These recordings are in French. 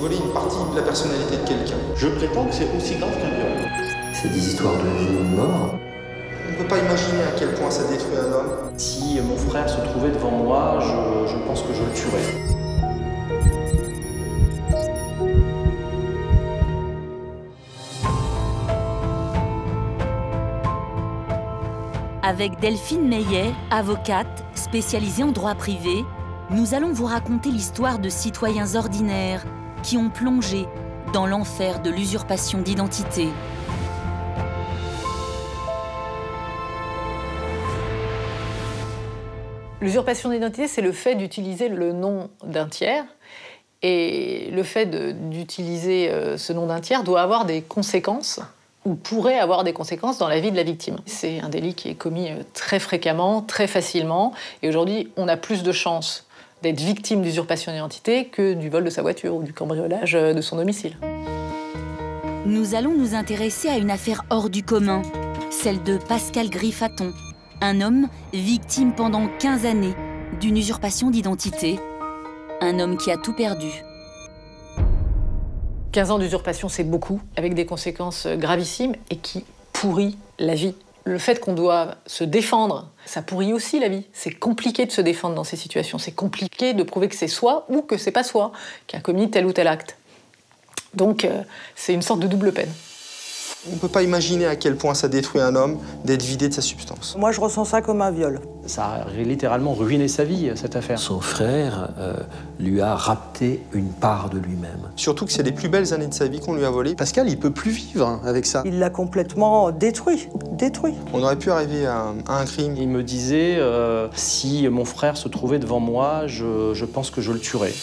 voler une partie de la personnalité de quelqu'un. Je prétends que c'est aussi grave qu'un viol. C'est des histoires de vie ou de mort. On ne peut pas imaginer à quel point ça détruit un homme. Si mon frère se trouvait devant moi, je pense que je le tuerais. Avec Delphine Meillet, avocate spécialisée en droit privé, nous allons vous raconter l'histoire de citoyens ordinaires qui ont plongé dans l'enfer de l'usurpation d'identité. L'usurpation d'identité, c'est le fait d'utiliser le nom d'un tiers. Et le fait d'utiliser ce nom d'un tiers doit avoir des conséquences, ou pourrait avoir des conséquences dans la vie de la victime. C'est un délit qui est commis très fréquemment, très facilement. Et aujourd'hui, on a plus de chances d'être victime d'usurpation d'identité que du vol de sa voiture ou du cambriolage de son domicile. Nous allons nous intéresser à une affaire hors du commun, celle de Pascal Griffaton, un homme victime pendant 15 années d'une usurpation d'identité, un homme qui a tout perdu. 15 ans d'usurpation, c'est beaucoup, avec des conséquences gravissimes et qui pourrit la vie. Le fait qu'on doit se défendre, ça pourrit aussi la vie. C'est compliqué de se défendre dans ces situations. C'est compliqué de prouver que c'est soi ou que c'est pas soi qui a commis tel ou tel acte. Donc, c'est une sorte de double peine. On ne peut pas imaginer à quel point ça détruit un homme d'être vidé de sa substance. Moi, je ressens ça comme un viol. Ça a littéralement ruiné sa vie, cette affaire. Son frère lui a rapté une part de lui-même. Surtout que c'est les plus belles années de sa vie qu'on lui a volées. Pascal, il peut plus vivre avec ça. Il l'a complètement détruit. On aurait pu arriver à un crime. Il me disait, si mon frère se trouvait devant moi, je pense que je le tuerais.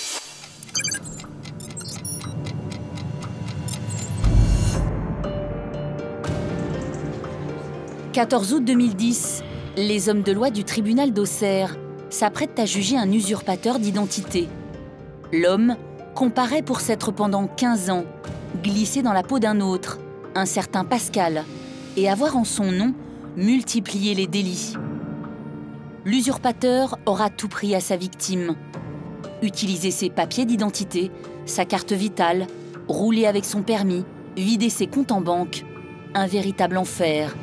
« 14 août 2010, les hommes de loi du tribunal d'Auxerre s'apprêtent à juger un usurpateur d'identité. L'homme comparaît pour s'être pendant 15 ans glissé dans la peau d'un autre, un certain Pascal, et avoir en son nom multiplié les délits. L'usurpateur aura tout pris à sa victime. Utiliser ses papiers d'identité, sa carte vitale, rouler avec son permis, vider ses comptes en banque, un véritable enfer.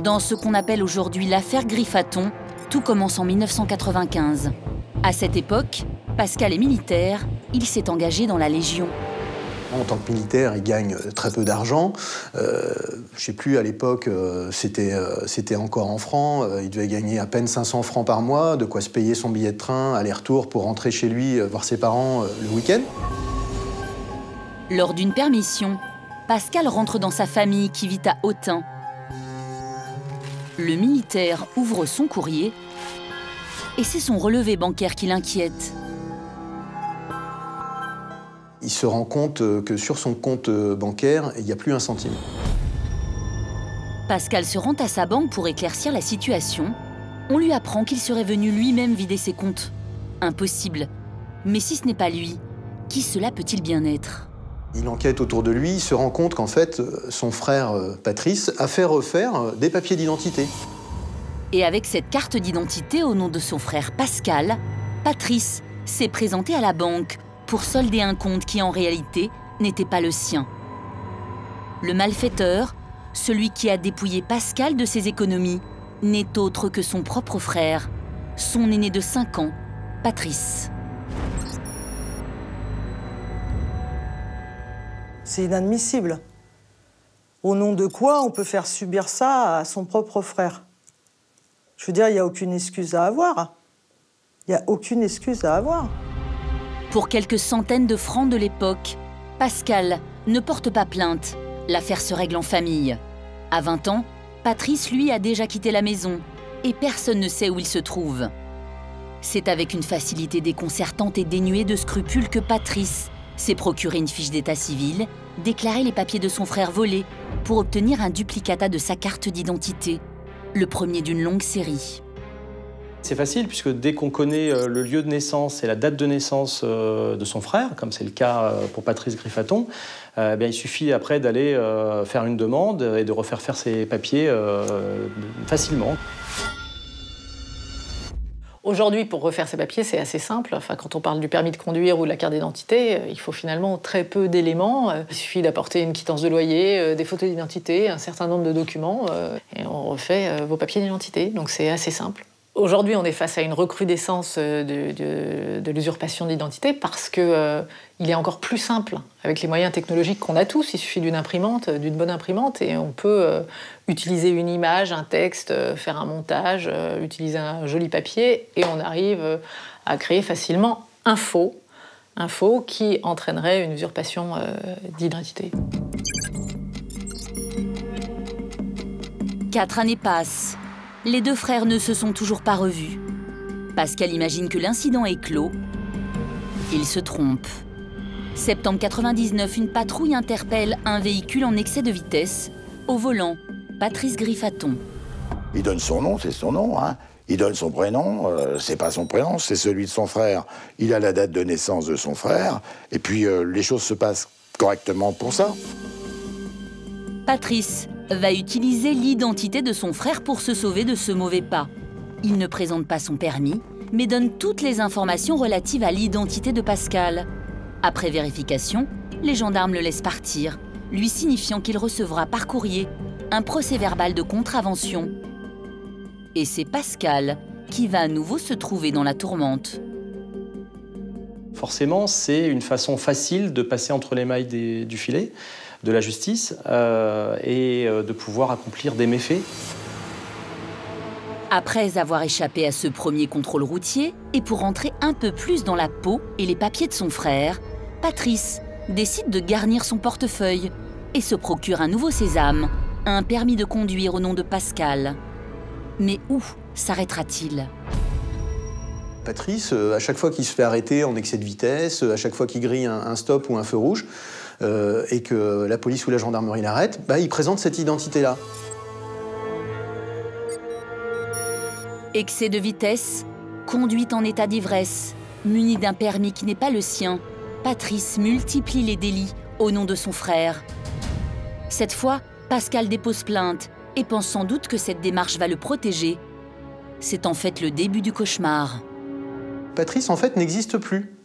Dans ce qu'on appelle aujourd'hui l'affaire Griffaton, tout commence en 1995. À cette époque, Pascal est militaire, il s'est engagé dans la Légion. En tant que militaire, il gagne très peu d'argent. Je ne sais plus, à l'époque, c'était encore en francs. Il devait gagner à peine 500 francs par mois, de quoi se payer son billet de train, aller-retour pour rentrer chez lui, voir ses parents le week-end. Lors d'une permission, Pascal rentre dans sa famille qui vit à Autun. Le militaire ouvre son courrier et c'est son relevé bancaire qui l'inquiète. Il se rend compte que sur son compte bancaire, il n'y a plus un centime. Pascal se rend à sa banque pour éclaircir la situation. On lui apprend qu'il serait venu lui-même vider ses comptes. Impossible. Mais si ce n'est pas lui, qui cela peut-il bien être ? Il enquête autour de lui, il se rend compte qu'en fait, son frère Patrice a fait refaire des papiers d'identité. Et avec cette carte d'identité au nom de son frère Pascal, Patrice s'est présenté à la banque pour solder un compte qui en réalité n'était pas le sien. Le malfaiteur, celui qui a dépouillé Pascal de ses économies, n'est autre que son propre frère, son aîné de 5 ans, Patrice. C'est inadmissible. Au nom de quoi on peut faire subir ça à son propre frère? Je veux dire, il n'y a aucune excuse à avoir. Il n'y a aucune excuse à avoir. Pour quelques centaines de francs de l'époque, Pascal ne porte pas plainte. L'affaire se règle en famille. À 20 ans, Patrice, lui, a déjà quitté la maison et personne ne sait où il se trouve. C'est avec une facilité déconcertante et dénuée de scrupules que Patrice s'est procuré une fiche d'état civil, déclaré les papiers de son frère volés pour obtenir un duplicata de sa carte d'identité, le premier d'une longue série. C'est facile puisque dès qu'on connaît le lieu de naissance et la date de naissance de son frère, comme c'est le cas pour Patrice Griffaton, il suffit après d'aller faire une demande et de refaire faire ses papiers facilement. Aujourd'hui, pour refaire ses papiers, c'est assez simple. Enfin, quand on parle du permis de conduire ou de la carte d'identité, il faut finalement très peu d'éléments. Il suffit d'apporter une quittance de loyer, des photos d'identité, un certain nombre de documents, et on refait vos papiers d'identité. Donc c'est assez simple. Aujourd'hui, on est face à une recrudescence de l'usurpation d'identité parce qu'il est encore plus simple avec les moyens technologiques qu'on a tous. Il suffit d'une imprimante, d'une bonne imprimante, et on peut utiliser une image, un texte, faire un montage, utiliser un joli papier, et on arrive à créer facilement un faux qui entraînerait une usurpation d'identité. 4 années passent. Les 2 frères ne se sont toujours pas revus. Pascal imagine que l'incident est clos. Il se trompe. Septembre 99, une patrouille interpelle un véhicule en excès de vitesse. Au volant, Patrice Griffaton. Il donne son nom, c'est son nom, hein. Il donne son prénom, c'est pas son prénom, c'est celui de son frère. Il a la date de naissance de son frère, et puis les choses se passent correctement pour ça. Patrice va utiliser l'identité de son frère pour se sauver de ce mauvais pas. Il ne présente pas son permis, mais donne toutes les informations relatives à l'identité de Pascal. Après vérification, les gendarmes le laissent partir, lui signifiant qu'il recevra par courrier un procès-verbal de contravention. Et c'est Pascal qui va à nouveau se trouver dans la tourmente. Forcément, c'est une façon facile de passer entre les mailles du filet de la justice et de pouvoir accomplir des méfaits. Après avoir échappé à ce premier contrôle routier, et pour entrer un peu plus dans la peau et les papiers de son frère, Patrice décide de garnir son portefeuille et se procure un nouveau sésame, un permis de conduire au nom de Pascal. Mais où s'arrêtera-t-il ? Patrice, à chaque fois qu'il se fait arrêter en excès de vitesse, à chaque fois qu'il grille un stop ou un feu rouge, et que la police ou la gendarmerie l'arrête, il présente cette identité-là. Excès de vitesse, conduite en état d'ivresse, muni d'un permis qui n'est pas le sien, Patrice multiplie les délits au nom de son frère. Cette fois, Pascal dépose plainte et pense sans doute que cette démarche va le protéger. C'est en fait le début du cauchemar. Patrice, en fait, n'existe plus.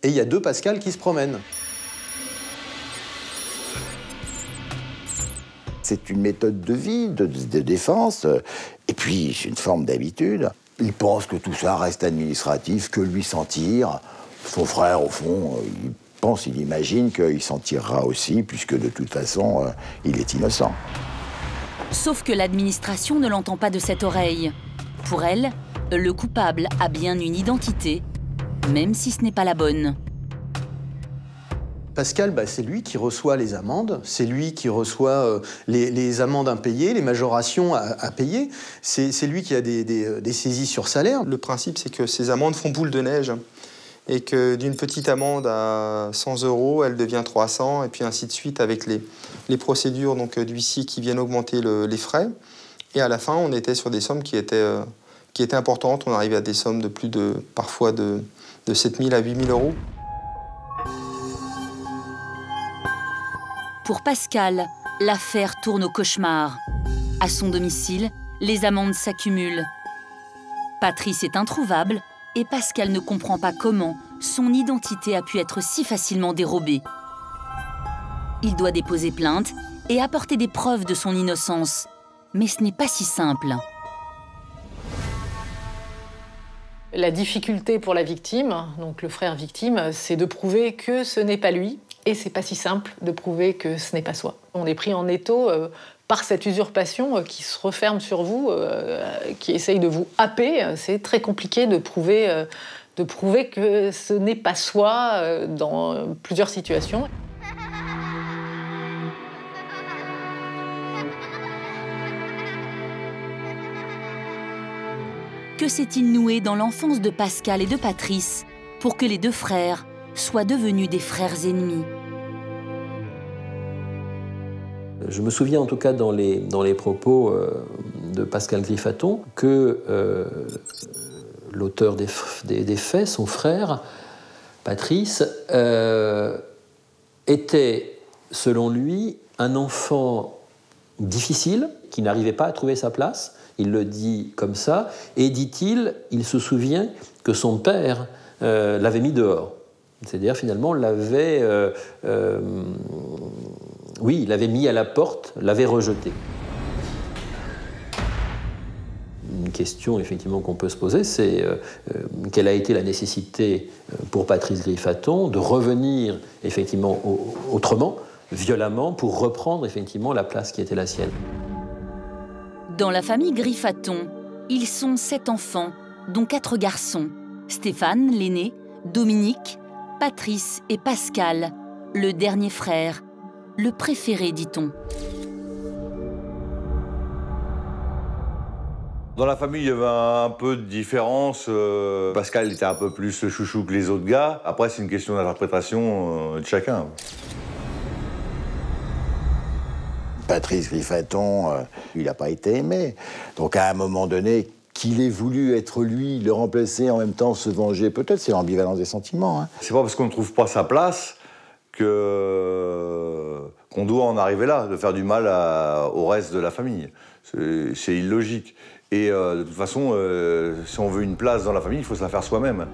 Et il y a 2 Pascal qui se promènent. C'est une méthode de vie, de défense, et puis c'est une forme d'habitude. Il pense que tout ça reste administratif, que lui s'en tire. Son frère, au fond, il imagine qu'il s'en tirera aussi, puisque de toute façon, il est innocent. Sauf que l'administration ne l'entend pas de cette oreille. Pour elle, le coupable a bien une identité, même si ce n'est pas la bonne. Pascal, c'est lui qui reçoit les amendes, c'est lui qui reçoit les amendes impayées, les majorations à payer, c'est lui qui a des saisies sur salaire. Le principe, c'est que ces amendes font boule de neige et que d'une petite amende à 100 €, elle devient 300, et puis ainsi de suite avec les procédures d'huissier qui viennent augmenter les frais. Et à la fin, on était sur des sommes qui étaient importantes. On arrivait à des sommes de parfois de 7 000 à 8 000 €. Pour Pascal, l'affaire tourne au cauchemar. À son domicile, les amendes s'accumulent. Patrice est introuvable et Pascal ne comprend pas comment son identité a pu être si facilement dérobée. Il doit déposer plainte et apporter des preuves de son innocence. Mais ce n'est pas si simple. La difficulté pour la victime, donc le frère victime, c'est de prouver que ce n'est pas lui. Et c'est pas si simple de prouver que ce n'est pas soi. On est pris en étau par cette usurpation qui se referme sur vous, qui essaye de vous happer. C'est très compliqué de prouver que ce n'est pas soi dans plusieurs situations. Que s'est-il noué dans l'enfance de Pascal et de Patrice pour que les 2 frères soient devenus des frères ennemis? Je me souviens en tout cas dans les propos de Pascal Griffaton que l'auteur des faits, son frère, Patrice, était, selon lui, un enfant difficile, qui n'arrivait pas à trouver sa place. il le dit comme ça, et dit-il, il se souvient que son père l'avait mis dehors. C'est-à-dire, finalement, l'avait mis à la porte, l'avait rejeté. Une question, effectivement, qu'on peut se poser, c'est quelle a été la nécessité pour Patrice Griffaton de revenir, effectivement, autrement, violemment, pour reprendre, effectivement, la place qui était la sienne. Dans la famille Griffaton, ils sont 7 enfants, dont 4 garçons. Stéphane, l'aîné, Dominique, Patrice et Pascal, le dernier frère, le préféré, dit-on. Dans la famille, il y avait un peu de différence. Pascal était un peu plus chouchou que les autres gars. Après, c'est une question d'interprétation de chacun. Patrice Griffaton, il n'a pas été aimé. Donc à un moment donné, qu'il ait voulu être lui, le remplacer, en même temps se venger, peut-être c'est l'ambivalence des sentiments. Hein. C'est pas parce qu'on ne trouve pas sa place qu'on doit en arriver là, de faire du mal au reste de la famille. C'est illogique. Et de toute façon, si on veut une place dans la famille, il faut se la faire soi-même.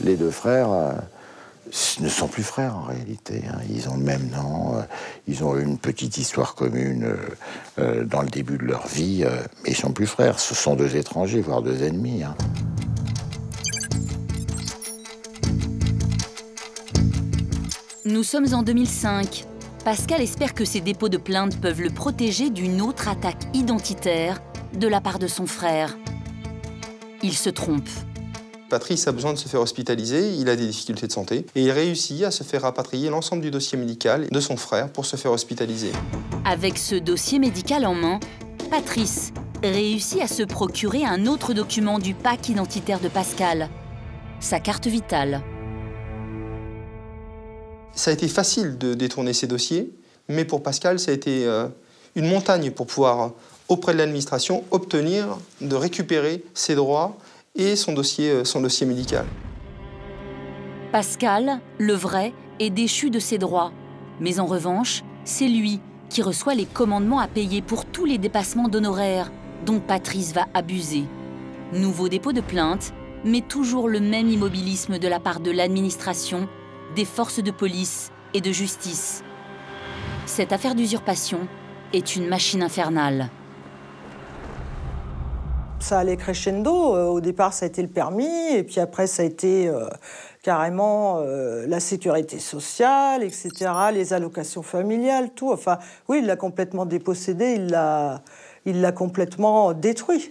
Les 2 frères ne sont plus frères en réalité. Hein. Ils ont le même nom, ils ont eu une petite histoire commune dans le début de leur vie, mais ils ne sont plus frères. Ce sont 2 étrangers, voire 2 ennemis. Hein. Nous sommes en 2005. Pascal espère que ses dépôts de plainte peuvent le protéger d'une autre attaque identitaire de la part de son frère. Il se trompe. Patrice a besoin de se faire hospitaliser, il a des difficultés de santé, et il réussit à se faire rapatrier l'ensemble du dossier médical de son frère pour se faire hospitaliser. Avec ce dossier médical en main, Patrice réussit à se procurer un autre document du pack identitaire de Pascal, sa carte vitale. Ça a été facile de détourner ces dossiers, mais pour Pascal, ça a été une montagne pour pouvoir, auprès de l'administration, obtenir de récupérer ses droits et son dossier médical. Pascal, le vrai, est déchu de ses droits. Mais en revanche, c'est lui qui reçoit les commandements à payer pour tous les dépassements d'honoraires dont Patrice va abuser. Nouveau dépôt de plainte, mais toujours le même immobilisme de la part de l'administration, des forces de police et de justice. Cette affaire d'usurpation est une machine infernale. Ça allait crescendo. Au départ, ça a été le permis, et puis après, ça a été carrément la sécurité sociale, etc., les allocations familiales, tout. Enfin, oui, il l'a complètement dépossédé, il l'a complètement détruit.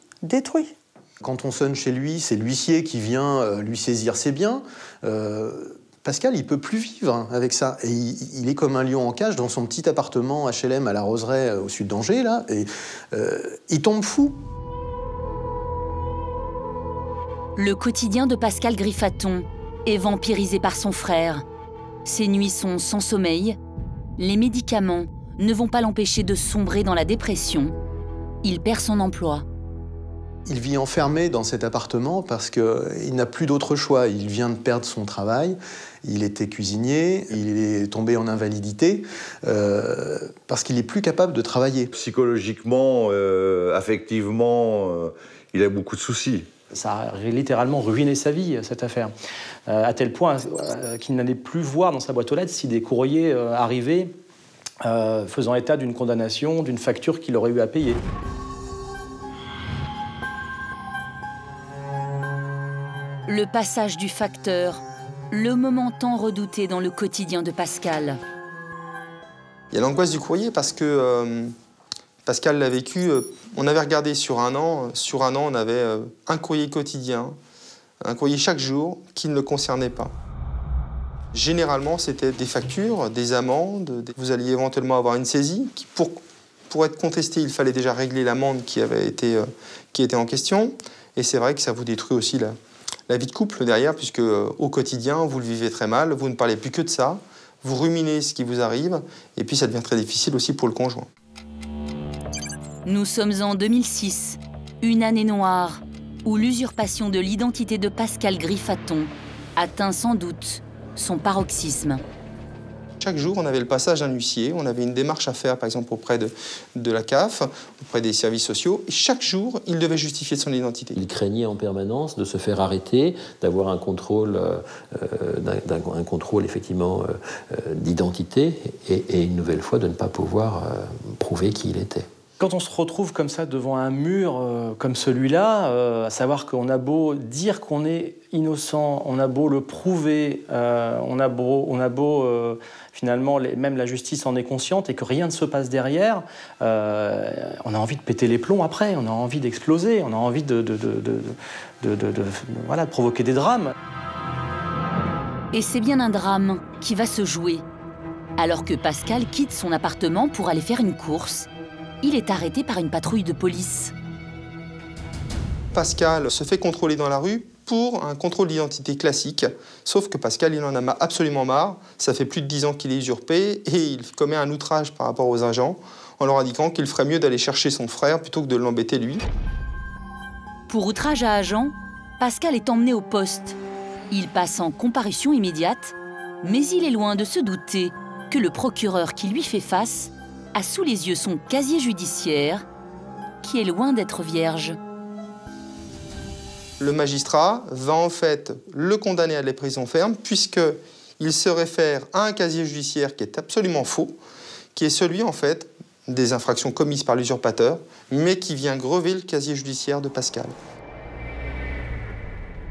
Quand on sonne chez lui, c'est l'huissier qui vient lui saisir ses biens. Pascal, il peut plus vivre avec ça. Et il est comme un lion en cage dans son petit appartement HLM à la Roseraie, au sud d'Angers, là. Et il tombe fou. Le quotidien de Pascal Griffaton est vampirisé par son frère. Ses nuits sont sans sommeil. Les médicaments ne vont pas l'empêcher de sombrer dans la dépression. Il perd son emploi. Il vit enfermé dans cet appartement parce qu'il n'a plus d'autre choix. Il vient de perdre son travail, il était cuisinier, il est tombé en invalidité parce qu'il n'est plus capable de travailler. Psychologiquement, affectivement, il a beaucoup de soucis. Ça a littéralement ruiné sa vie, cette affaire, à tel point qu'il n'allait plus voir dans sa boîte aux lettres si des courriers arrivaient faisant état d'une condamnation, d'une facture qu'il aurait eu à payer. Le passage du facteur, le moment tant redouté dans le quotidien de Pascal. Il y a l'angoisse du courrier parce que Pascal l'a vécu. On avait regardé sur un an. Sur un an, on avait un courrier quotidien, un courrier chaque jour qui ne le concernait pas. Généralement, c'était des factures, des amendes. Vous alliez éventuellement avoir une saisie. Pour être contesté, il fallait déjà régler l'amende qui était en question. Et c'est vrai que ça vous détruit aussi la vie de couple derrière, puisque au quotidien, vous le vivez très mal, vous ne parlez plus que de ça, vous ruminez ce qui vous arrive, et puis ça devient très difficile aussi pour le conjoint. Nous sommes en 2006, une année noire, où l'usurpation de l'identité de Pascal Griffaton atteint sans doute son paroxysme. Chaque jour, on avait le passage d'un huissier, on avait une démarche à faire, par exemple, auprès de la CAF, auprès des services sociaux. Et chaque jour, il devait justifier de son identité. Il craignait en permanence de se faire arrêter, d'avoir un contrôle, effectivement d'identité, et une nouvelle fois de ne pas pouvoir prouver qui il était. Quand on se retrouve comme ça devant un mur comme celui-là, à savoir qu'on a beau dire qu'on est innocent, on a beau le prouver, on a beau finalement, même la justice en est consciente et que rien ne se passe derrière, on a envie de péter les plombs après, on a envie d'exploser, on a envie de provoquer des drames. Et c'est bien un drame qui va se jouer. Alors que Pascal quitte son appartement pour aller faire une course, il est arrêté par une patrouille de police. Pascal se fait contrôler dans la rue pour un contrôle d'identité classique, sauf que Pascal, il en a absolument marre. Ça fait plus de 10 ans qu'il est usurpé et il commet un outrage par rapport aux agents en leur indiquant qu'il ferait mieux d'aller chercher son frère plutôt que de l'embêter lui. Pour outrage à agent, Pascal est emmené au poste. Il passe en comparution immédiate, mais il est loin de se douter que le procureur qui lui fait face a sous les yeux son casier judiciaire, qui est loin d'être vierge. Le magistrat va en fait le condamner à la prison ferme puisqu'il se réfère à un casier judiciaire qui est absolument faux, qui est celui en fait des infractions commises par l'usurpateur, mais qui vient grever le casier judiciaire de Pascal.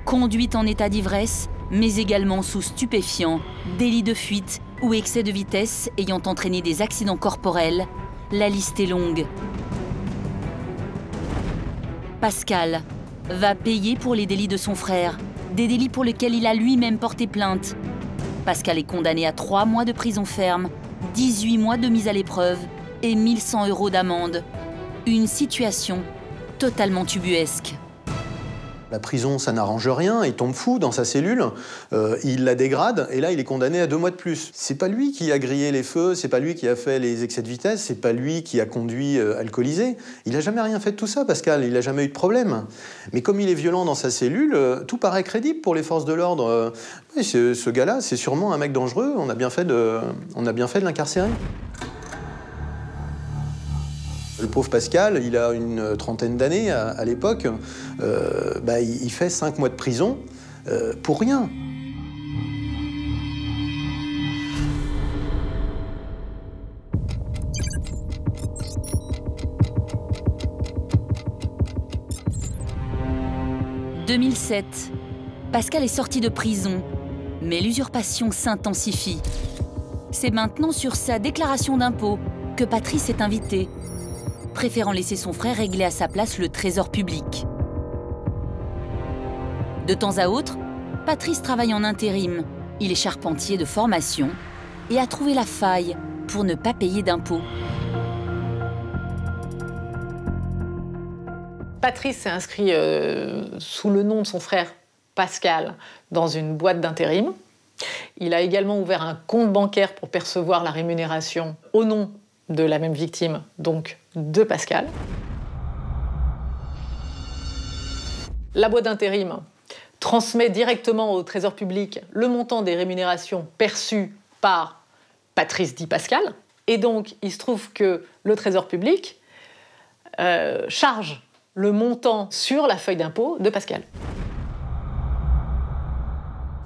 Conduite en état d'ivresse, mais également sous stupéfiants, délit de fuite ou excès de vitesse ayant entraîné des accidents corporels, la liste est longue. Pascal va payer pour les délits de son frère, des délits pour lesquels il a lui-même porté plainte. Pascal est condamné à 3 mois de prison ferme, 18 mois de mise à l'épreuve et 1 100 € d'amende. Une situation totalement ubuesque. La prison, ça n'arrange rien, il tombe fou dans sa cellule, il la dégrade, et là, il est condamné à 2 mois de plus. C'est pas lui qui a grillé les feux, c'est pas lui qui a fait les excès de vitesse, c'est pas lui qui a conduit alcoolisé. Il a jamais rien fait de tout ça, Pascal, il a jamais eu de problème. Mais comme il est violent dans sa cellule, tout paraît crédible pour les forces de l'ordre. Ce gars-là, c'est sûrement un mec dangereux, on a bien fait de l'incarcérer. Le pauvre Pascal, il a une trentaine d'années à l'époque, il fait 5 mois de prison pour rien. « 2007, Pascal est sorti de prison, mais l'usurpation s'intensifie. C'est maintenant sur sa déclaration d'impôt que Patrice est invité, préférant laisser son frère régler à sa place le trésor public. De temps à autre, Patrice travaille en intérim. Il est charpentier de formation et a trouvé la faille pour ne pas payer d'impôts. Patrice s'est inscrit sous le nom de son frère Pascal dans une boîte d'intérim. Il a également ouvert un compte bancaire pour percevoir la rémunération au nom de la même victime, donc de Pascal. La boîte d'intérim transmet directement au Trésor public le montant des rémunérations perçues par Patrice dit Pascal. Et donc, il se trouve que le Trésor public charge le montant sur la feuille d'impôt de Pascal.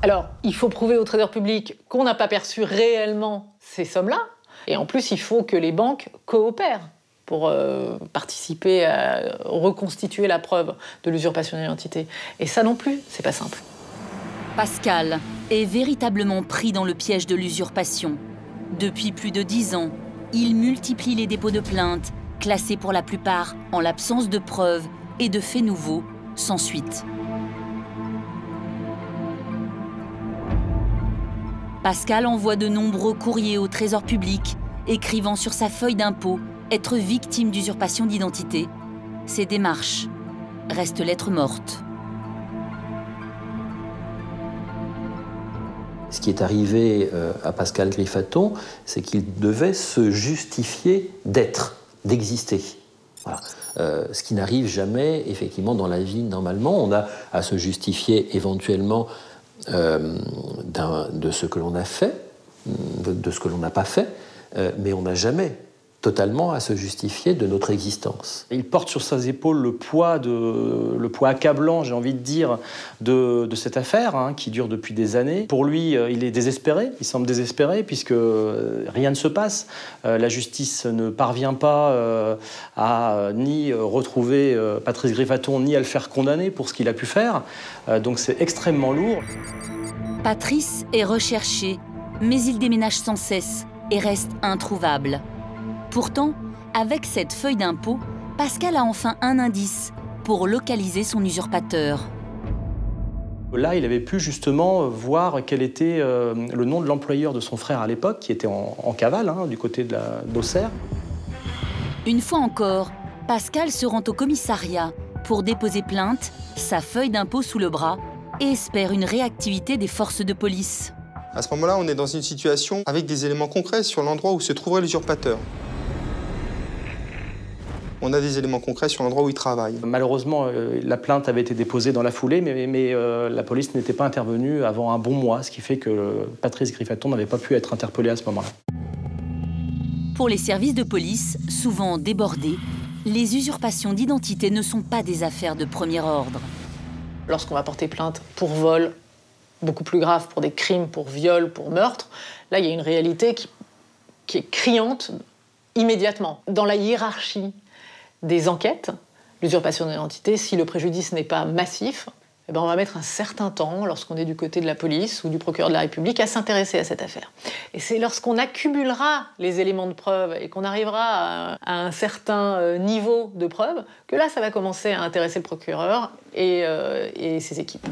Alors, il faut prouver au Trésor public qu'on n'a pas perçu réellement ces sommes-là. Et en plus, il faut que les banques coopèrent pour participer à reconstituer la preuve de l'usurpation d'identité. Et ça non plus, c'est pas simple. Pascal est véritablement pris dans le piège de l'usurpation. Depuis plus de 10 ans, il multiplie les dépôts de plainte, classés pour la plupart en l'absence de preuves et de faits nouveaux, sans suite. Pascal envoie de nombreux courriers au Trésor public, écrivant sur sa feuille d'impôt être victime d'usurpation d'identité. Ces démarches restent lettre morte. Ce qui est arrivé à Pascal Griffaton, c'est qu'il devait se justifier d'être, d'exister. Voilà. Ce qui n'arrive jamais, effectivement, dans la vie normalement. On a à se justifier éventuellement de ce que l'on a fait, de ce que l'on n'a pas fait, mais on n'a jamais totalement à se justifier de notre existence. Il porte sur ses épaules le poids accablant, j'ai envie de dire, de cette affaire, hein, qui dure depuis des années. Pour lui, il est désespéré, il semble désespéré, puisque rien ne se passe. La justice ne parvient pas à ni retrouver Patrice Griffaton, ni à le faire condamner pour ce qu'il a pu faire. Donc c'est extrêmement lourd. Patrice est recherché, mais il déménage sans cesse et reste introuvable. Pourtant, avec cette feuille d'impôt, Pascal a enfin un indice pour localiser son usurpateur. Là, il avait pu justement voir quel était le nom de l'employeur de son frère à l'époque, qui était en cavale, hein, du côté d'Auxerre. Une fois encore, Pascal se rend au commissariat pour déposer plainte, sa feuille d'impôt sous le bras, et espère une réactivité des forces de police. À ce moment-là, on est dans une situation avec des éléments concrets sur l'endroit où se trouverait l'usurpateur. On a des éléments concrets sur l'endroit où il travaille. Malheureusement, la plainte avait été déposée dans la foulée, mais la police n'était pas intervenue avant un bon mois, ce qui fait que Patrice Griffaton n'avait pas pu être interpellé à ce moment-là. Pour les services de police, souvent débordés, les usurpations d'identité ne sont pas des affaires de premier ordre. Lorsqu'on va porter plainte pour vol, beaucoup plus grave pour des crimes, pour viol, pour meurtre, là, il y a une réalité qui est criante immédiatement. Dans la hiérarchie des enquêtes, l'usurpation d'identité, si le préjudice n'est pas massif, eh ben on va mettre un certain temps, lorsqu'on est du côté de la police ou du procureur de la République, à s'intéresser à cette affaire. Et c'est lorsqu'on accumulera les éléments de preuve et qu'on arrivera à un certain niveau de preuve que là, ça va commencer à intéresser le procureur et ses équipes.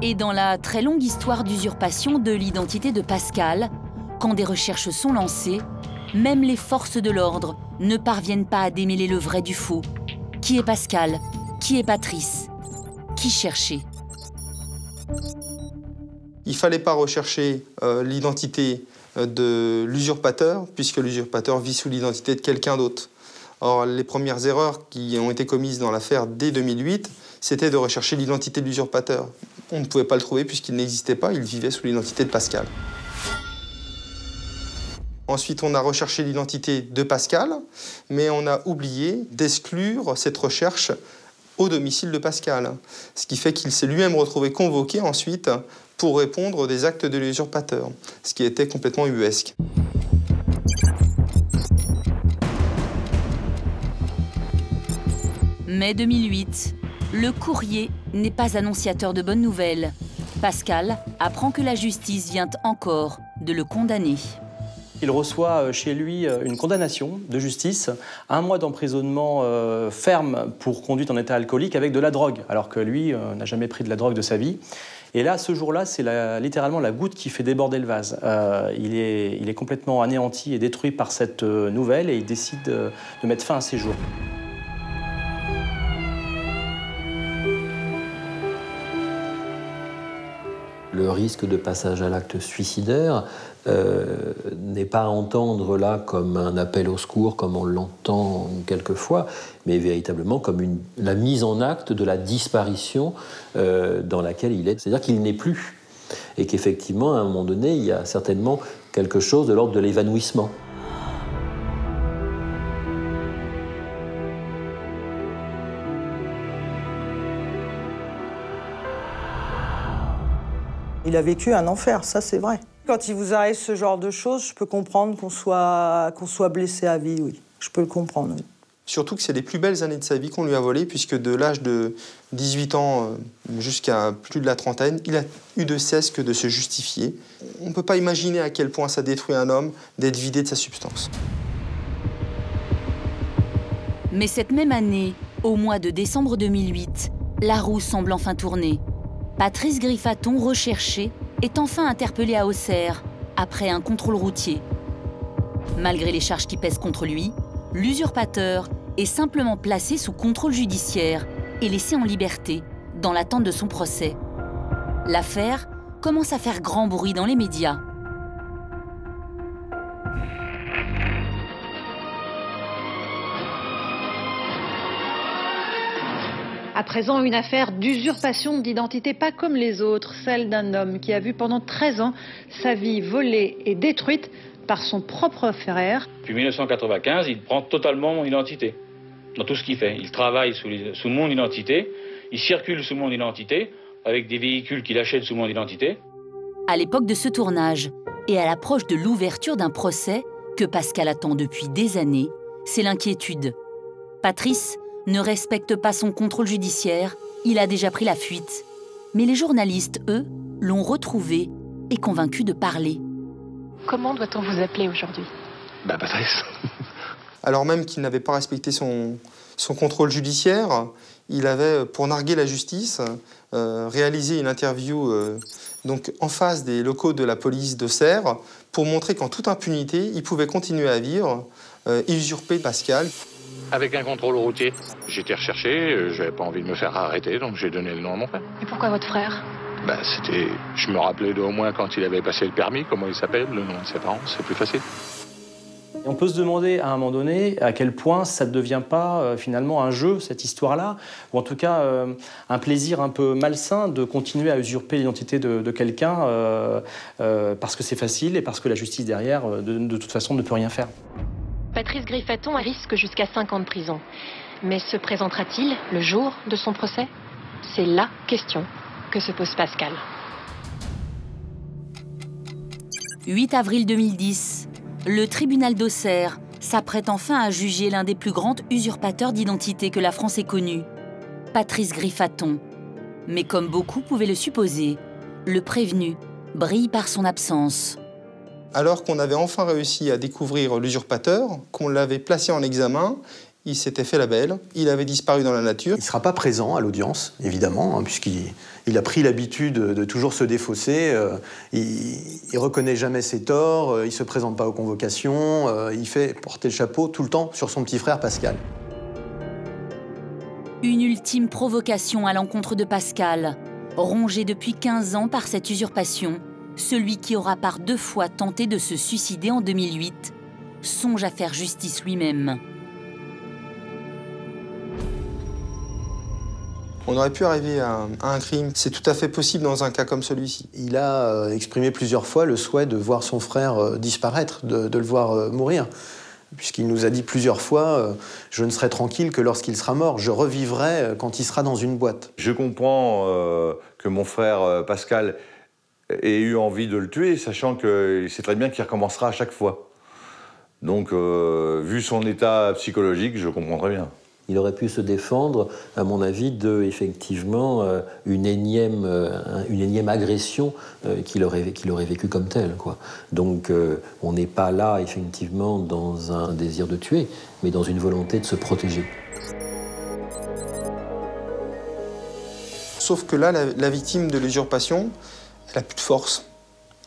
Et dans la très longue histoire d'usurpation de l'identité de Pascal, quand des recherches sont lancées, même les forces de l'ordre ne parviennent pas à démêler le vrai du faux. Qui est Pascal? Qui est Patrice? Qui chercher? Il ne fallait pas rechercher l'identité de l'usurpateur, puisque l'usurpateur vit sous l'identité de quelqu'un d'autre. Or, les premières erreurs qui ont été commises dans l'affaire dès 2008, c'était de rechercher l'identité de l'usurpateur. On ne pouvait pas le trouver puisqu'il n'existait pas, il vivait sous l'identité de Pascal. Ensuite, on a recherché l'identité de Pascal, mais on a oublié d'exclure cette recherche au domicile de Pascal. Ce qui fait qu'il s'est lui-même retrouvé convoqué ensuite pour répondre des actes de l'usurpateur, ce qui était complètement ubuesque. Mai 2008, le courrier n'est pas annonciateur de bonnes nouvelles. Pascal apprend que la justice vient encore de le condamner. Il reçoit chez lui une condamnation de justice, 1 mois d'emprisonnement ferme pour conduite en état alcoolique avec de la drogue, alors que lui n'a jamais pris de la drogue de sa vie. Et là, ce jour-là, c'est littéralement la goutte qui fait déborder le vase. Il est complètement anéanti et détruit par cette nouvelle et il décide de mettre fin à ses jours. Le risque de passage à l'acte suicidaire n'est pas à entendre là comme un appel au secours, comme on l'entend quelquefois, mais véritablement comme la mise en acte de la disparition dans laquelle il est. C'est-à-dire qu'il n'est plus. Et qu'effectivement, à un moment donné, il y a certainement quelque chose de l'ordre de l'évanouissement. Il a vécu un enfer, ça c'est vrai. Quand il vous arrive ce genre de choses, je peux comprendre qu'on soit blessé à vie, oui. Je peux le comprendre, oui. Surtout que c'est les plus belles années de sa vie qu'on lui a volées, puisque de l'âge de 18 ans jusqu'à plus de la trentaine, il a eu de cesse que de se justifier. On ne peut pas imaginer à quel point ça détruit un homme d'être vidé de sa substance. Mais cette même année, au mois de décembre 2008, la roue semble enfin tourner. Patrice Griffaton, recherché, est enfin interpellé à Auxerre, après un contrôle routier. Malgré les charges qui pèsent contre lui, l'usurpateur est simplement placé sous contrôle judiciaire et laissé en liberté, dans l'attente de son procès. L'affaire commence à faire grand bruit dans les médias. À présent, une affaire d'usurpation d'identité pas comme les autres, celle d'un homme qui a vu pendant 13 ans sa vie volée et détruite par son propre frère. Depuis 1995, il prend totalement mon identité, dans tout ce qu'il fait. Il travaille sous mon identité, il circule sous mon identité, avec des véhicules qu'il achète sous mon identité. À l'époque de ce tournage, et à l'approche de l'ouverture d'un procès que Pascal attend depuis des années, c'est l'inquiétude. Patrice ne respecte pas son contrôle judiciaire, il a déjà pris la fuite. Mais les journalistes, eux, l'ont retrouvé et convaincu de parler. Comment doit-on vous appeler aujourd'hui? Patrice. Alors même qu'il n'avait pas respecté son contrôle judiciaire, il avait, pour narguer la justice, réalisé une interview donc en face des locaux de la police de Serres pour montrer qu'en toute impunité, il pouvait continuer à vivre et usurper Pascal. Avec un contrôle routier. J'étais recherché, j'avais pas envie de me faire arrêter, donc j'ai donné le nom à mon frère. Et pourquoi votre frère? Je me rappelais au moins quand il avait passé le permis, comment il s'appelle, le nom de ses parents, c'est plus facile. Et on peut se demander à un moment donné à quel point ça ne devient pas finalement un jeu, cette histoire-là, ou en tout cas un plaisir un peu malsain de continuer à usurper l'identité de quelqu'un parce que c'est facile et parce que la justice derrière, de toute façon, ne peut rien faire. Patrice Griffaton risque jusqu'à 5 ans de prison. Mais se présentera-t-il le jour de son procès? C'est la question que se pose Pascal. 8 avril 2010, le tribunal d'Auxerre s'apprête enfin à juger l'un des plus grands usurpateurs d'identité que la France ait connu, Patrice Griffaton. Mais comme beaucoup pouvaient le supposer, le prévenu brille par son absence. Alors qu'on avait enfin réussi à découvrir l'usurpateur, qu'on l'avait placé en examen, il s'était fait la belle, il avait disparu dans la nature. Il ne sera pas présent à l'audience, évidemment, puisqu'il a pris l'habitude de toujours se défausser. Il ne reconnaît jamais ses torts, il ne se présente pas aux convocations, il fait porter le chapeau tout le temps sur son petit frère Pascal. Une ultime provocation à l'encontre de Pascal, rongé depuis 15 ans par cette usurpation. Celui qui aura par 2 fois tenté de se suicider en 2008 songe à faire justice lui-même. On aurait pu arriver à un crime. C'est tout à fait possible dans un cas comme celui-ci. Il a exprimé plusieurs fois le souhait de voir son frère disparaître, de le voir mourir. Puisqu'il nous a dit plusieurs fois « Je ne serai tranquille que lorsqu'il sera mort. Je revivrai quand il sera dans une boîte. » Je comprends que mon frère Pascal ait eu envie de le tuer, sachant qu'il sait très bien qu'il recommencera à chaque fois. Donc, vu son état psychologique, je comprends très bien. Il aurait pu se défendre, à mon avis, de, effectivement, une énième agression qu'il aurait vécue comme telle, quoi. Donc, on n'est pas là, effectivement, dans un désir de tuer, mais dans une volonté de se protéger. Sauf que là, la victime de l'usurpation, elle n'a plus de force.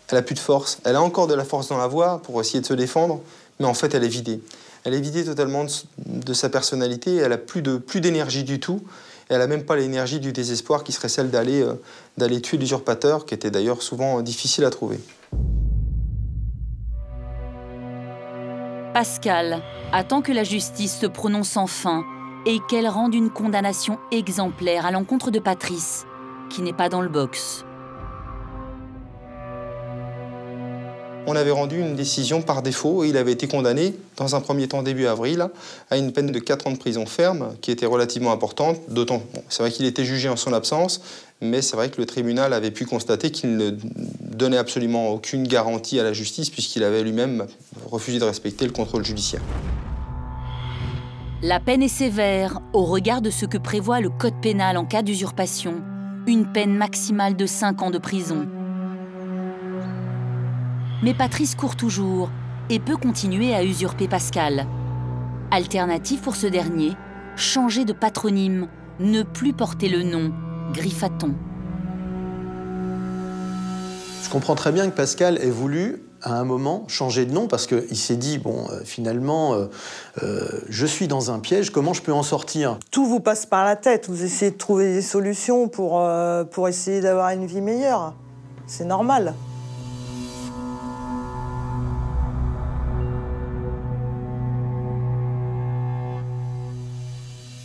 Elle a plus de force. Elle a encore de la force dans la voix pour essayer de se défendre, mais en fait, elle est vidée. Elle est vidée totalement de sa personnalité, elle n'a plus d'énergie du tout, et elle n'a même pas l'énergie du désespoir qui serait celle d'aller tuer l'usurpateur, qui était d'ailleurs souvent difficile à trouver. Pascal attend que la justice se prononce enfin et qu'elle rende une condamnation exemplaire à l'encontre de Patrice, qui n'est pas dans le box. On avait rendu une décision par défaut et il avait été condamné, dans un premier temps début avril, à une peine de 4 ans de prison ferme, qui était relativement importante, d'autant, c'est vrai qu'il était jugé en son absence, mais c'est vrai que le tribunal avait pu constater qu'il ne donnait absolument aucune garantie à la justice, puisqu'il avait lui-même refusé de respecter le contrôle judiciaire. La peine est sévère au regard de ce que prévoit le code pénal en cas d'usurpation, une peine maximale de 5 ans de prison. Mais Patrice court toujours et peut continuer à usurper Pascal. Alternative pour ce dernier, changer de patronyme, ne plus porter le nom Griffaton. Je comprends très bien que Pascal ait voulu, à un moment, changer de nom parce qu'il s'est dit, bon, finalement, je suis dans un piège, comment je peux en sortir? Tout vous passe par la tête, vous essayez de trouver des solutions pour essayer d'avoir une vie meilleure. C'est normal.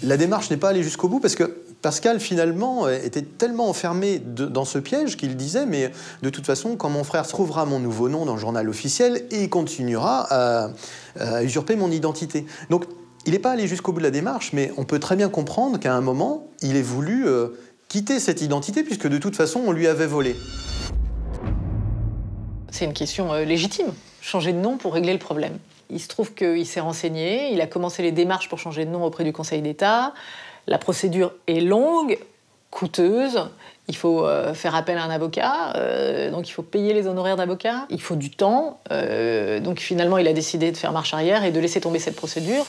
La démarche n'est pas allée jusqu'au bout parce que Pascal, finalement, était tellement enfermé dans ce piège qu'il disait « mais de toute façon, quand mon frère trouvera mon nouveau nom dans le journal officiel, il continuera à usurper mon identité ». Donc, il n'est pas allé jusqu'au bout de la démarche, mais on peut très bien comprendre qu'à un moment, il ait voulu quitter cette identité, puisque de toute façon, on lui avait volé. C'est une question légitime, changer de nom pour régler le problème. Il se trouve qu'il s'est renseigné, il a commencé les démarches pour changer de nom auprès du Conseil d'État. La procédure est longue, coûteuse, il faut faire appel à un avocat, donc il faut payer les honoraires d'avocat, il faut du temps, donc finalement il a décidé de faire marche arrière et de laisser tomber cette procédure.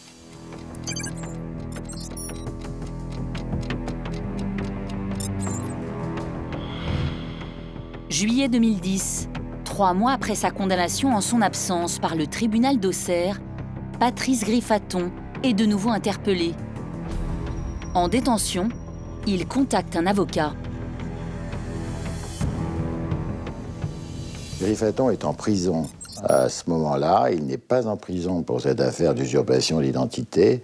Juillet 2010, 3 mois après sa condamnation en son absence par le tribunal d'Auxerre, Patrice Griffaton est de nouveau interpellé. En détention, il contacte un avocat. Griffaton est en prison à ce moment-là. Il n'est pas en prison pour cette affaire d'usurpation d'identité.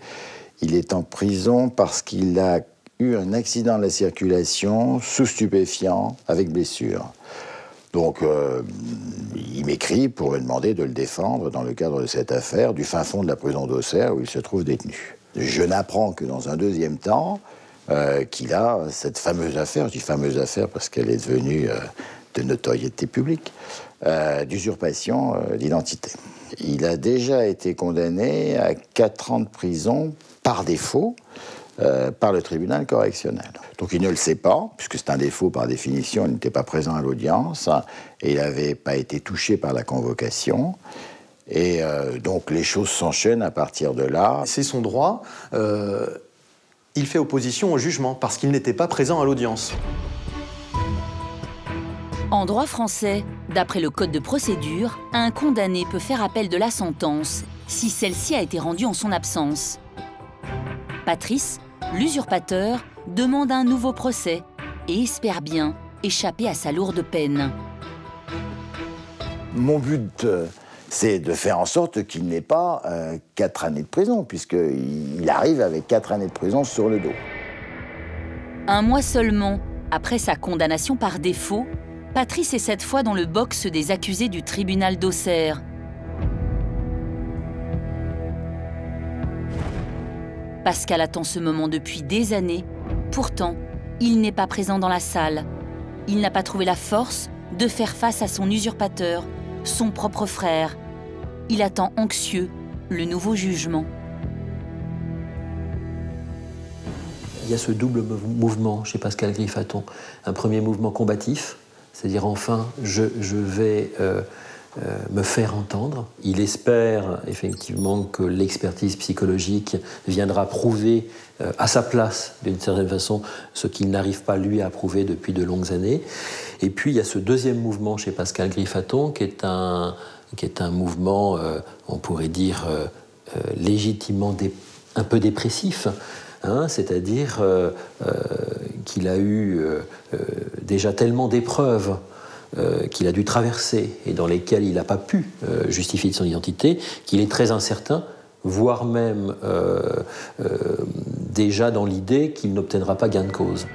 Il est en prison parce qu'il a eu un accident de la circulation sous stupéfiant avec blessure. Donc, il m'écrit pour me demander de le défendre dans le cadre de cette affaire du fin fond de la prison d'Auxerre où il se trouve détenu. Je n'apprends que dans un deuxième temps qu'il a cette fameuse affaire, je dis fameuse affaire parce qu'elle est devenue de notoriété publique, d'usurpation d'identité. Il a déjà été condamné à 4 ans de prison par défaut par le tribunal correctionnel. Donc il ne le sait pas, puisque c'est un défaut par définition, il n'était pas présent à l'audience, et il n'avait pas été touché par la convocation. Et donc les choses s'enchaînent à partir de là. C'est son droit. Il fait opposition au jugement parce qu'il n'était pas présent à l'audience. En droit français, d'après le Code de procédure, un condamné peut faire appel de la sentence si celle-ci a été rendue en son absence. Patrice, l'usurpateur, demande un nouveau procès et espère bien échapper à sa lourde peine. Mon but, c'est de faire en sorte qu'il n'ait pas 4 années de prison, puisqu'il arrive avec 4 années de prison sur le dos. Un mois seulement après sa condamnation par défaut, Patrice est cette fois dans le box des accusés du tribunal d'Auxerre. Pascal attend ce moment depuis des années. Pourtant, il n'est pas présent dans la salle. Il n'a pas trouvé la force de faire face à son usurpateur, son propre frère. Il attend anxieux le nouveau jugement. Il y a ce double mouvement chez Pascal Griffaton. Un premier mouvement combatif, c'est-à-dire enfin, je vais me faire entendre. Il espère effectivement que l'expertise psychologique viendra prouver à sa place, d'une certaine façon, ce qu'il n'arrive pas lui à prouver depuis de longues années. Et puis il y a ce deuxième mouvement chez Pascal Griffaton qui est un mouvement, on pourrait dire, légitimement un peu dépressif. C'est-à-dire qu'il a eu déjà tellement d'épreuves qu'il a dû traverser et dans lesquelles il n'a pas pu justifier de son identité, qu'il est très incertain, voire même déjà dans l'idée qu'il n'obtiendra pas gain de cause.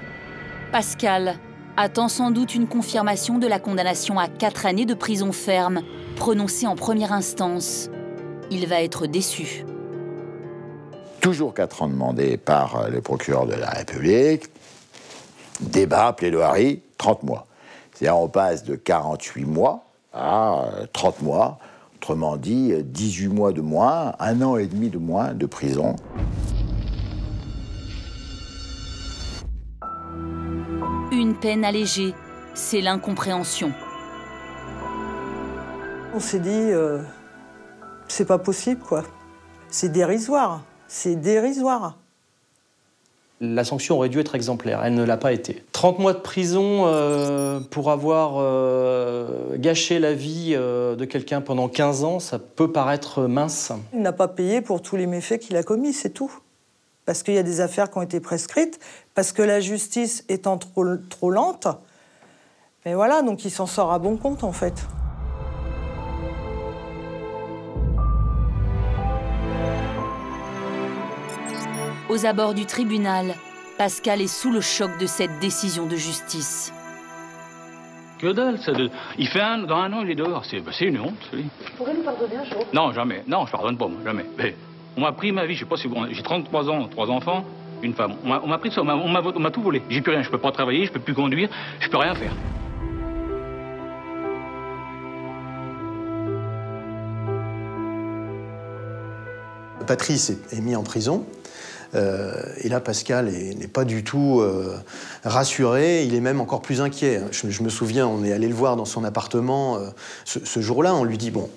Pascal attend sans doute une confirmation de la condamnation à 4 années de prison ferme, prononcée en première instance. Il va être déçu. Toujours 4 ans demandés par le procureur de la République. Débat, plaidoirie, 30 mois. C'est-à-dire on passe de 48 mois à 30 mois. Autrement dit, 18 mois de moins, 1 an et demi de moins de prison. Une peine allégée, c'est l'incompréhension. On s'est dit, c'est pas possible, quoi. C'est dérisoire. C'est dérisoire. La sanction aurait dû être exemplaire, elle ne l'a pas été. 30 mois de prison pour avoir gâché la vie de quelqu'un pendant 15 ans, ça peut paraître mince. Il n'a pas payé pour tous les méfaits qu'il a commis, c'est tout. Parce qu'il y a des affaires qui ont été prescrites, parce que la justice étant trop lente. Mais voilà, donc il s'en sort à bon compte, en fait. Aux abords du tribunal, Pascal est sous le choc de cette décision de justice. Que dalle, ça il fait dans un an, il est dehors. C'est une honte. Oui. Vous pourrez nous pardonner un jour? Non, jamais. Non, je pardonne pas, moi, jamais. Mais on m'a pris ma vie, je sais pas si j'ai 33 ans, 3 enfants, une femme. On m'a pris ça, on m'a tout volé. J'ai plus rien, je peux pas travailler, je peux plus conduire, je peux rien faire. Patrice est mis en prison. Et là, Pascal n'est pas du tout rassuré, il est même encore plus inquiet. Je me souviens, on est allé le voir dans son appartement ce jour-là, on lui dit « Bon,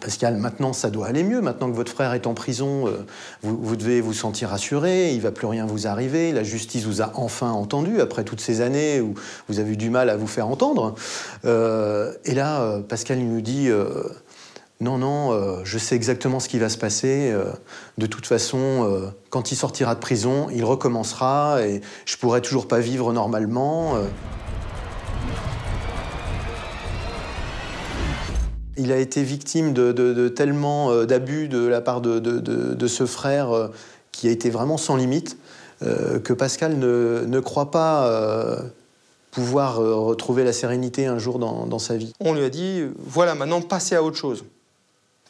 Pascal, maintenant ça doit aller mieux, maintenant que votre frère est en prison, vous devez vous sentir rassuré, il ne va plus rien vous arriver, la justice vous a enfin entendu, après toutes ces années où vous avez eu du mal à vous faire entendre. » Et là, Pascal il nous dit non, non, je sais exactement ce qui va se passer. De toute façon, quand il sortira de prison, il recommencera et je pourrai toujours pas vivre normalement. Il a été victime de tellement d'abus de la part de ce frère qui a été vraiment sans limite que Pascal ne croit pas pouvoir retrouver la sérénité un jour dans sa vie. On lui a dit, voilà, maintenant passez à autre chose.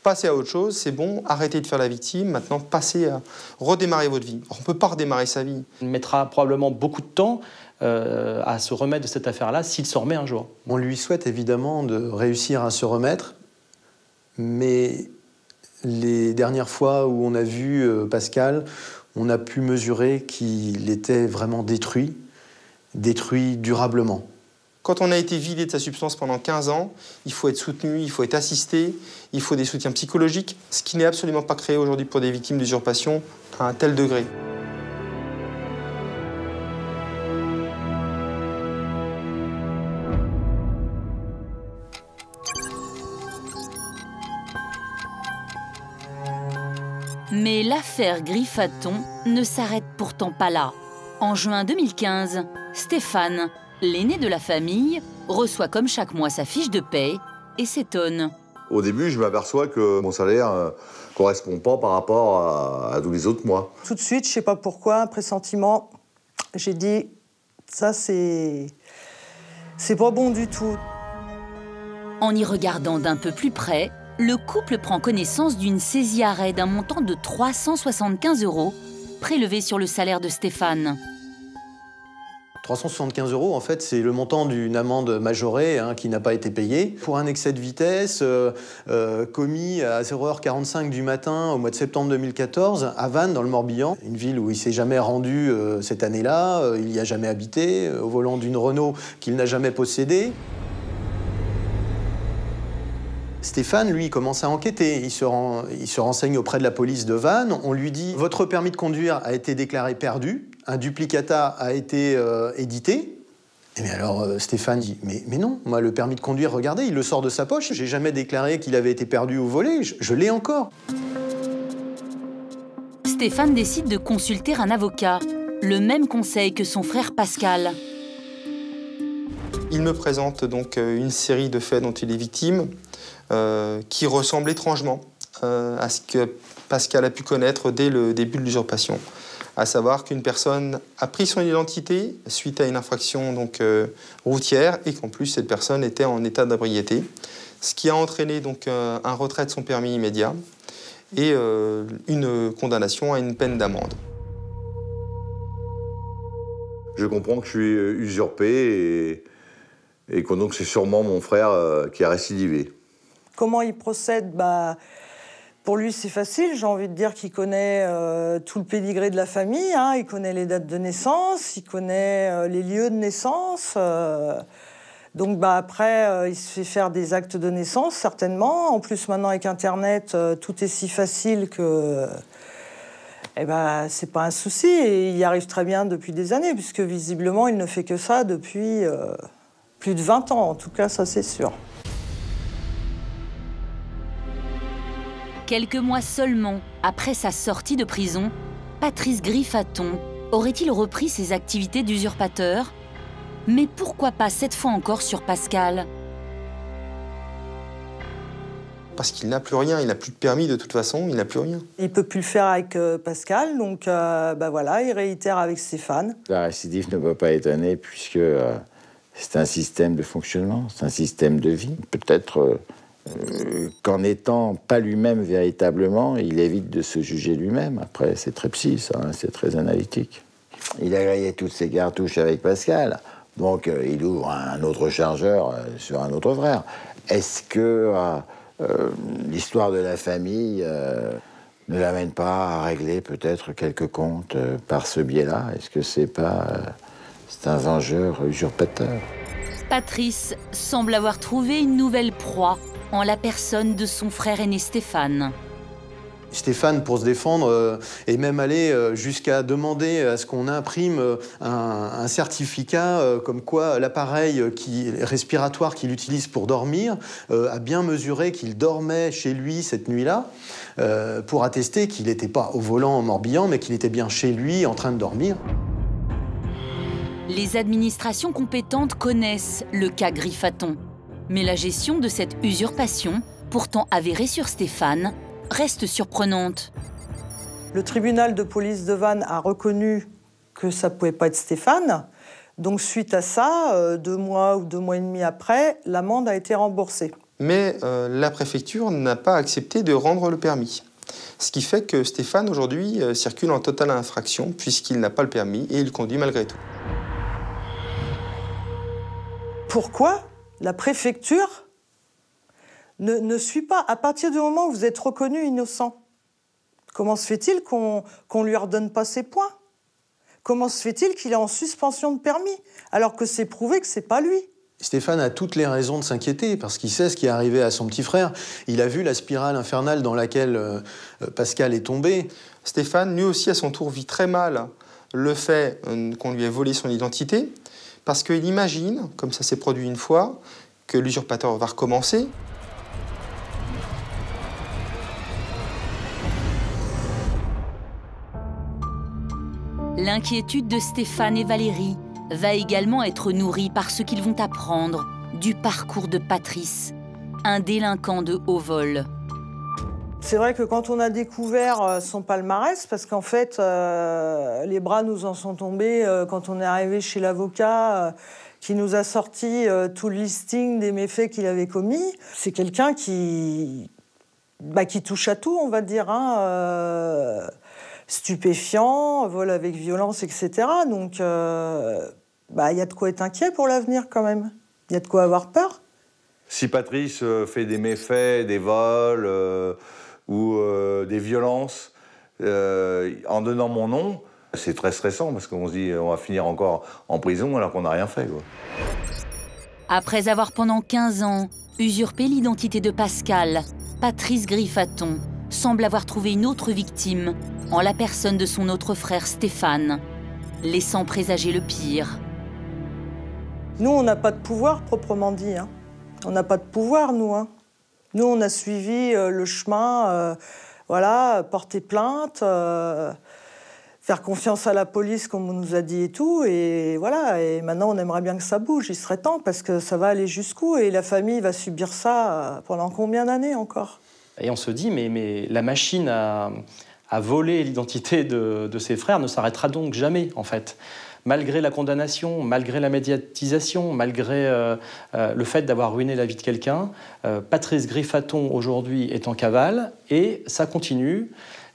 Passez à autre chose, c'est bon, arrêtez de faire la victime, maintenant passez à redémarrer votre vie. On ne peut pas redémarrer sa vie. Il mettra probablement beaucoup de temps à se remettre de cette affaire-là s'il s'en remet un jour. On lui souhaite évidemment de réussir à se remettre, mais les dernières fois où on a vu Pascal, on a pu mesurer qu'il était vraiment détruit durablement. Quand on a été vidé de sa substance pendant 15 ans, il faut être soutenu, il faut être assisté, il faut des soutiens psychologiques, ce qui n'est absolument pas créé aujourd'hui pour des victimes d'usurpation à un tel degré. Mais l'affaire Griffaton ne s'arrête pourtant pas là. En juin 2015, Stéphane, l'aîné de la famille, reçoit comme chaque mois sa fiche de paie et s'étonne. Au début, je m'aperçois que mon salaire ne correspond pas par rapport à tous les autres mois. Tout de suite, je ne sais pas pourquoi, un pressentiment, j'ai dit, ça c'est pas bon du tout. En y regardant d'un peu plus près, le couple prend connaissance d'une saisie arrêt d'un montant de 375 € prélevé sur le salaire de Stéphane. 375 €, en fait, c'est le montant d'une amende majorée qui n'a pas été payée pour un excès de vitesse commis à 0h45 du matin au mois de septembre 2014 à Vannes, dans le Morbihan, une ville où il ne s'est jamais rendu cette année-là, il n'y a jamais habité, au volant d'une Renault qu'il n'a jamais possédée. Stéphane, lui, commence à enquêter. Il se renseigne auprès de la police de Vannes. On lui dit « Votre permis de conduire a été déclaré perdu. Un duplicata a été édité. » Et bien alors, Stéphane dit « Mais non, moi, le permis de conduire, regardez, il le sort de sa poche. J'ai jamais déclaré qu'il avait été perdu ou volé. Je l'ai encore. » Stéphane décide de consulter un avocat. Le même conseil que son frère Pascal. Il me présente donc une série de faits dont il est victime. Qui ressemble étrangement à ce que Pascal a pu connaître dès le début de l'usurpation. À savoir qu'une personne a pris son identité suite à une infraction donc, routière et qu'en plus cette personne était en état d'ébriété, ce qui a entraîné donc, un retrait de son permis immédiat et une condamnation à une peine d'amende. Je comprends que je suis usurpé et que donc c'est sûrement mon frère qui a récidivé. Comment il procède? Pour lui, c'est facile. J'ai envie de dire qu'il connaît tout le pédigré de la famille. Il connaît les dates de naissance, il connaît les lieux de naissance. Donc après, il se fait faire des actes de naissance, certainement. En plus, maintenant, avec Internet, tout est si facile que c'est pas un souci. Et il y arrive très bien depuis des années, puisque visiblement, il ne fait que ça depuis plus de 20 ans. En tout cas, ça, c'est sûr. Quelques mois seulement après sa sortie de prison, Patrice Griffaton aurait-il repris ses activités d'usurpateur? Mais pourquoi pas cette fois encore sur Pascal? parce qu'il n'a plus rien, il n'a plus de permis de toute façon, il n'a plus rien. Il ne peut plus le faire avec Pascal, donc voilà, il réitère avec Stéphane. La récidive ne peut pas étonner puisque c'est un système de fonctionnement, c'est un système de vie. Peut-être qu'en n'étant pas lui-même véritablement, il évite de se juger lui-même. Après, c'est très psy, ça, hein, c'est très analytique. Il a grillé toutes ses cartouches avec Pascal, donc il ouvre un autre chargeur sur un autre frère. Est-ce que l'histoire de la famille ne l'amène pas à régler peut-être quelques comptes par ce biais-là? Est-ce que c'est un vengeur usurpateur? Patrice semble avoir trouvé une nouvelle proie en la personne de son frère aîné Stéphane. Stéphane, pour se défendre, est même allé jusqu'à demander à ce qu'on imprime un certificat comme quoi l'appareil respiratoire qu'il utilise pour dormir a bien mesuré qu'il dormait chez lui cette nuit-là pour attester qu'il n'était pas au volant en Morbihan, mais qu'il était bien chez lui en train de dormir. Les administrations compétentes connaissent le cas Griffaton. Mais la gestion de cette usurpation, pourtant avérée sur Stéphane, reste surprenante. Le tribunal de police de Vannes a reconnu que ça ne pouvait pas être Stéphane. Donc suite à ça, 2 mois ou 2 mois et demi après, l'amende a été remboursée. Mais la préfecture n'a pas accepté de rendre le permis. Ce qui fait que Stéphane, aujourd'hui, circule en totale infraction puisqu'il n'a pas le permis et il conduit malgré tout. Pourquoi la préfecture ne suit pas à partir du moment où vous êtes reconnu innocent? Comment se fait-il qu'on lui redonne pas ses points? Comment se fait-il qu'il est en suspension de permis alors que c'est prouvé que c'est pas lui? Stéphane a toutes les raisons de s'inquiéter parce qu'il sait ce qui est arrivé à son petit frère. Il a vu la spirale infernale dans laquelle Pascal est tombé. Stéphane, lui aussi, à son tour, vit très mal le fait qu'on lui ait volé son identité parce qu'il imagine, comme ça s'est produit une fois, que l'usurpateur va recommencer. L'inquiétude de Stéphane et Valérie va également être nourrie par ce qu'ils vont apprendre du parcours de Patrice, un délinquant de haut vol. C'est vrai que quand on a découvert son palmarès, parce qu'en fait, les bras nous en sont tombés quand on est arrivé chez l'avocat qui nous a sorti tout le listing des méfaits qu'il avait commis. C'est quelqu'un qui touche à tout, on va dire, hein, stupéfiant, vol avec violence, etc. Donc, y a de quoi être inquiet pour l'avenir quand même. Il y a de quoi avoir peur. Si Patrice fait des méfaits, des vols ou des violences en donnant mon nom, c'est très stressant parce qu'on se dit on va finir encore en prison alors qu'on n'a rien fait, quoi. Après avoir pendant 15 ans usurpé l'identité de Pascal, Patrice Griffaton semble avoir trouvé une autre victime en la personne de son autre frère Stéphane, laissant présager le pire. Nous, on n'a pas de pouvoir proprement dit, hein. On n'a pas de pouvoir, nous, hein. Nous, on a suivi le chemin, porter plainte, faire confiance à la police, comme on nous a dit et tout. Et voilà, et maintenant, on aimerait bien que ça bouge. Il serait temps, parce que ça va aller jusqu'où? Et la famille va subir ça pendant combien d'années encore? Et on se dit, mais la machine à voler l'identité de ses frères ne s'arrêtera donc jamais, en fait. Malgré la condamnation, malgré la médiatisation, malgré le fait d'avoir ruiné la vie de quelqu'un, Patrice Griffaton, aujourd'hui, est en cavale et ça continue.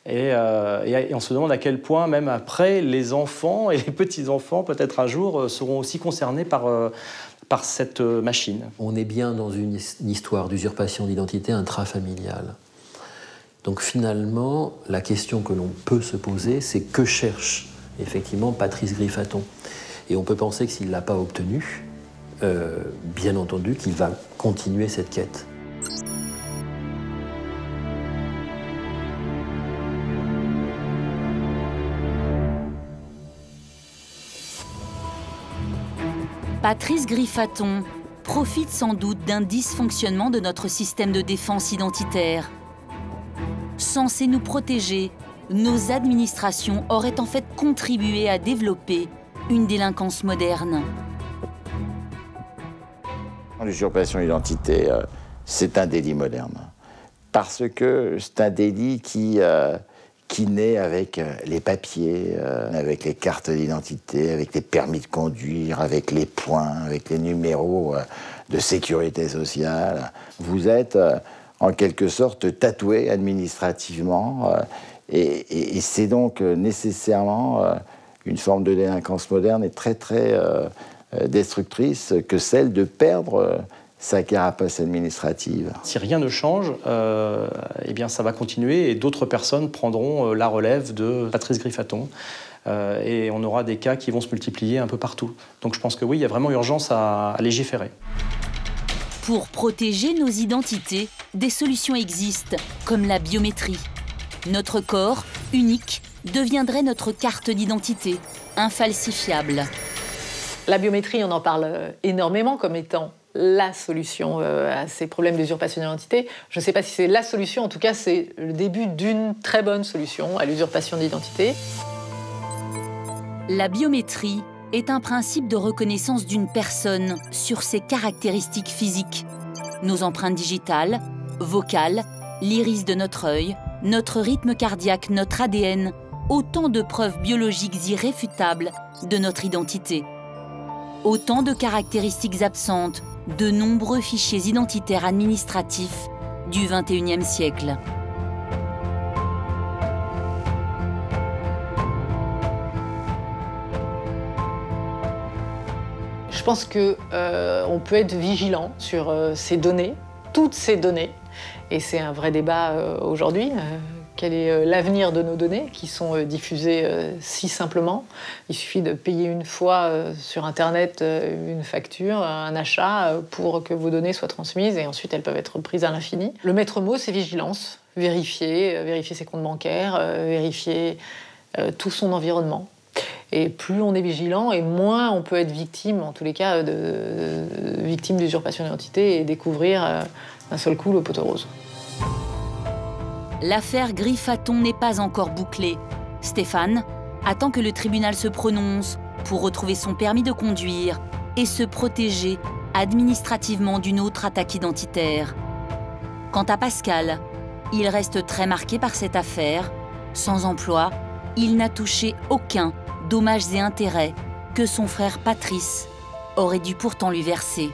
Et on se demande à quel point, même après, les enfants et les petits-enfants, peut-être un jour, seront aussi concernés par cette machine. On est bien dans une histoire d'usurpation d'identité intrafamiliale. Donc finalement, la question que l'on peut se poser, c'est que cherche effectivement Patrice Griffaton. Et on peut penser que s'il ne l'a pas obtenu, bien entendu qu'il va continuer cette quête. Patrice Griffaton profite sans doute d'un dysfonctionnement de notre système de défense identitaire. Censé nous protéger, nos administrations auraient en fait contribué à développer une délinquance moderne. L'usurpation d'identité, c'est un délit moderne. parce que c'est un délit qui naît avec les papiers, avec les cartes d'identité, avec les permis de conduire, avec les points, avec les numéros de sécurité sociale. Vous êtes en quelque sorte tatoué administrativement et c'est donc nécessairement une forme de délinquance moderne et très très destructrice que celle de perdre sa carapace administrative. Si rien ne change, eh bien ça va continuer et d'autres personnes prendront la relève de Patrice Griffaton et on aura des cas qui vont se multiplier un peu partout. Donc je pense que oui, il y a vraiment urgence à légiférer. Pour protéger nos identités, des solutions existent, comme la biométrie. Notre corps, unique, deviendrait notre carte d'identité, infalsifiable. La biométrie, on en parle énormément comme étant la solution à ces problèmes d'usurpation d'identité. Je ne sais pas si c'est la solution, en tout cas c'est le début d'une très bonne solution à l'usurpation d'identité. La biométrie est un principe de reconnaissance d'une personne sur ses caractéristiques physiques. Nos empreintes digitales, vocales, l'iris de notre œil, notre rythme cardiaque, notre ADN, autant de preuves biologiques irréfutables de notre identité. Autant de caractéristiques absentes de nombreux fichiers identitaires administratifs du XXIe siècle. Je pense qu'on peut être vigilant sur ces données, toutes ces données, et c'est un vrai débat aujourd'hui. Quel est l'avenir de nos données qui sont diffusées si simplement? Il suffit de payer une fois sur Internet une facture, un achat, pour que vos données soient transmises et ensuite elles peuvent être prises à l'infini. Le maître mot, c'est vigilance. Vérifier ses comptes bancaires, vérifier tout son environnement. Et plus on est vigilant, et moins on peut être victime, en tous les cas, victime d'usurpation d'identité et découvrir d'un seul coup le poteau rose. L'affaire Griffaton n'est pas encore bouclée. Stéphane attend que le tribunal se prononce pour retrouver son permis de conduire et se protéger administrativement d'une autre attaque identitaire. Quant à Pascal, il reste très marqué par cette affaire. Sans emploi, il n'a touché aucun dommages et intérêts que son frère Patrice aurait dû pourtant lui verser.